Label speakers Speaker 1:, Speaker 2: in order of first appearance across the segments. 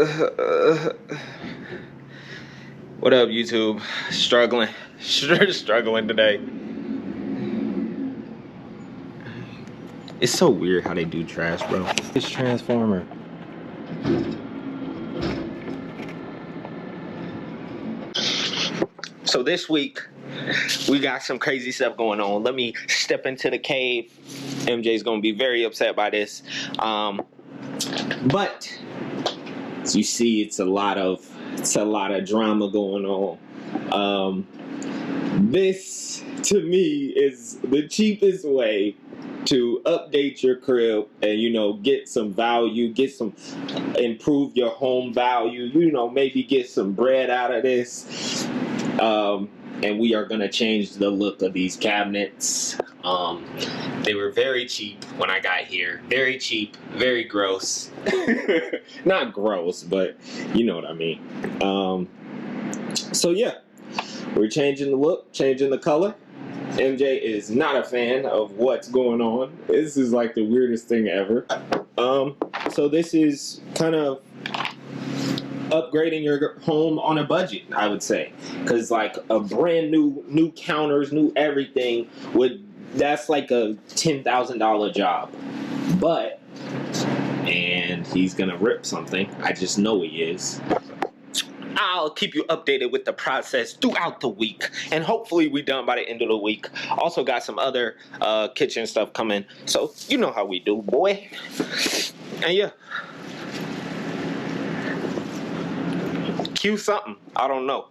Speaker 1: What up, YouTube? Struggling today. It's so weird how they do trash, bro. This transformer. So this week, we got some crazy stuff going on. Let me step into the cave. MJ's gonna be very upset by this. But as you see, it's a lot of drama going on. This to me is the cheapest way to update your crib and get some value, improve your home value, maybe get some bread out of this. And we are gonna change the look of these cabinets. They were very cheap when I got here. Very cheap, very gross. Not gross, but you know what I mean. So yeah, we're changing the look, changing the color. MJ is not a fan of what's going on. This is like the weirdest thing ever. So this is kind of upgrading your home on a budget, I would say, because like a brand new counters, new everything that's like a $10,000 job. And he's gonna rip something. I just know he is. I'll keep you updated with the process throughout the week, and hopefully we done by the end of the week. Also got some other kitchen stuff coming, so you know how we do, boy. And yeah, cue something. I don't know.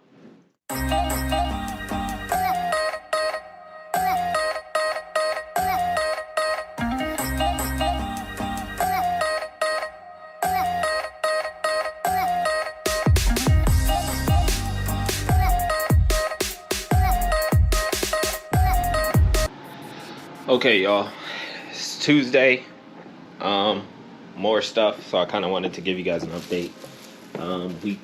Speaker 1: Okay, y'all. It's Tuesday. More stuff, so I kind of wanted to give you guys an update. We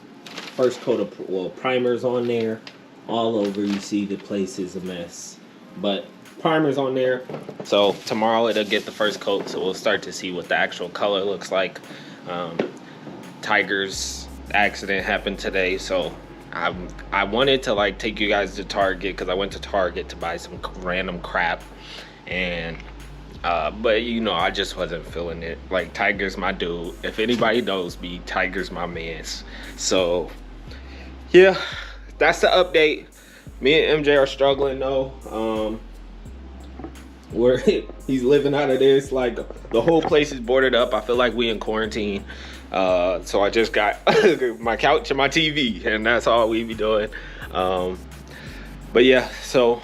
Speaker 1: first coat of primers on there, all over. You see the place is a mess, but primers on there. So tomorrow it'll get the first coat, so we'll start to see what the actual color looks like. Tiger's accident happened today, so I wanted to take you guys to Target, because I went to Target to buy some random crap, and but I just wasn't feeling it. Like, Tiger's my dude. If anybody knows me, Tiger's my man. So yeah, that's the update. Me and MJ are struggling though. He's living out of this. Like, the whole place is boarded up. I feel like we in quarantine. So I just got my couch and my TV, and that's all we be doing. But yeah, so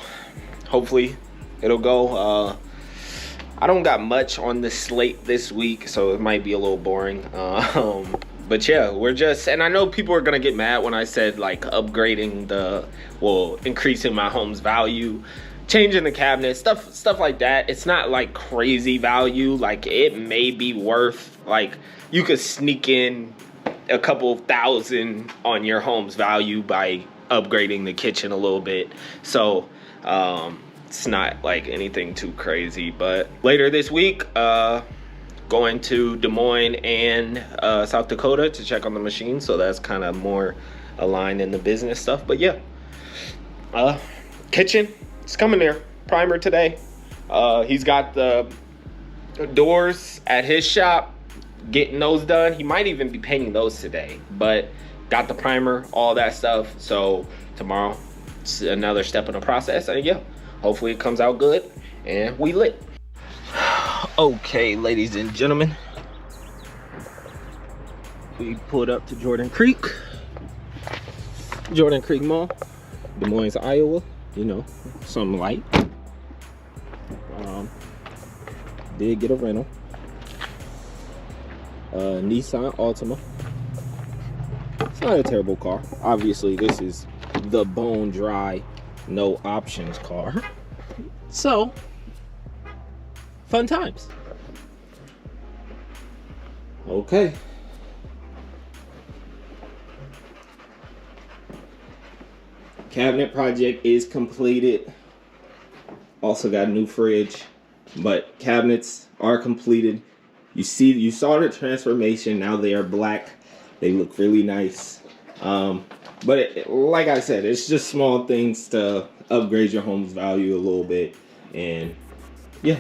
Speaker 1: hopefully it'll go. I don't got much on the slate this week, so it might be a little boring. But yeah, and I know people are gonna get mad when I said upgrading increasing my home's value, changing the cabinet, stuff like that. It's not like crazy value. Like, it may be worth, you could sneak in a couple thousand on your home's value by upgrading the kitchen a little bit. So it's not anything too crazy. But later this week, going to Des Moines and South Dakota to check on the machine, so that's kind of more aligned in the business stuff. But yeah, kitchen, it's coming there. Primer today. He's got the doors at his shop, getting those done. He might even be painting those today, but got the primer, all that stuff. So tomorrow, it's another step in the process, and yeah, hopefully it comes out good and we lit. Okay, ladies and gentlemen, we pulled up to Jordan Creek Mall, Des Moines, Iowa. Something light. Did get a rental. Nissan Altima. It's not a terrible car. Obviously, this is the bone dry, no options car. So, fun times. Okay. Cabinet project is completed. Also got a new fridge, but cabinets are completed. You saw the transformation. Now they are black. They look really nice. But like I said, it's just small things to upgrade your home's value a little bit. And yeah,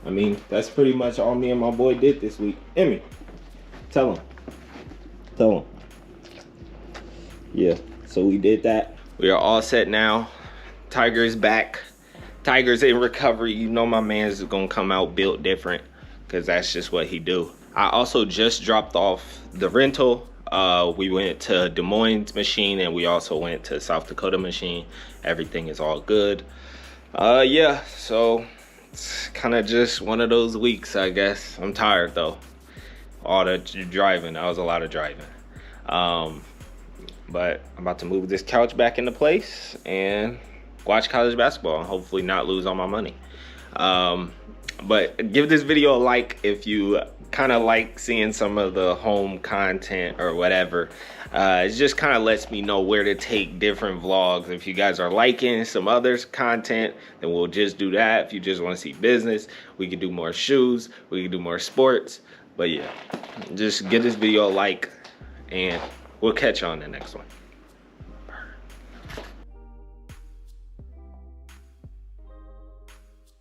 Speaker 1: I mean, that's pretty much all me and my boy did this week. Emmy, tell him. Yeah, so we did that. We are all set now. Tiger's back. Tiger's in recovery. You know my man's gonna come out built different, because that's just what he do. I also just dropped off the rental. We went to Des Moines machine, and we also went to South Dakota machine. Everything is all good. Yeah, so it's kind of just one of those weeks, I guess. I'm tired though. All the driving, that was a lot of driving. But I'm about to move this couch back into place and watch college basketball and hopefully not lose all my money. But give this video a like if you kind of like seeing some of the home content or whatever. It just kind of lets me know where to take different vlogs. If you guys are liking some other content, then we'll just do that. If you just want to see business, we can do more shoes, we can do more sports. But yeah, just give this video a like and we'll catch you on the next one.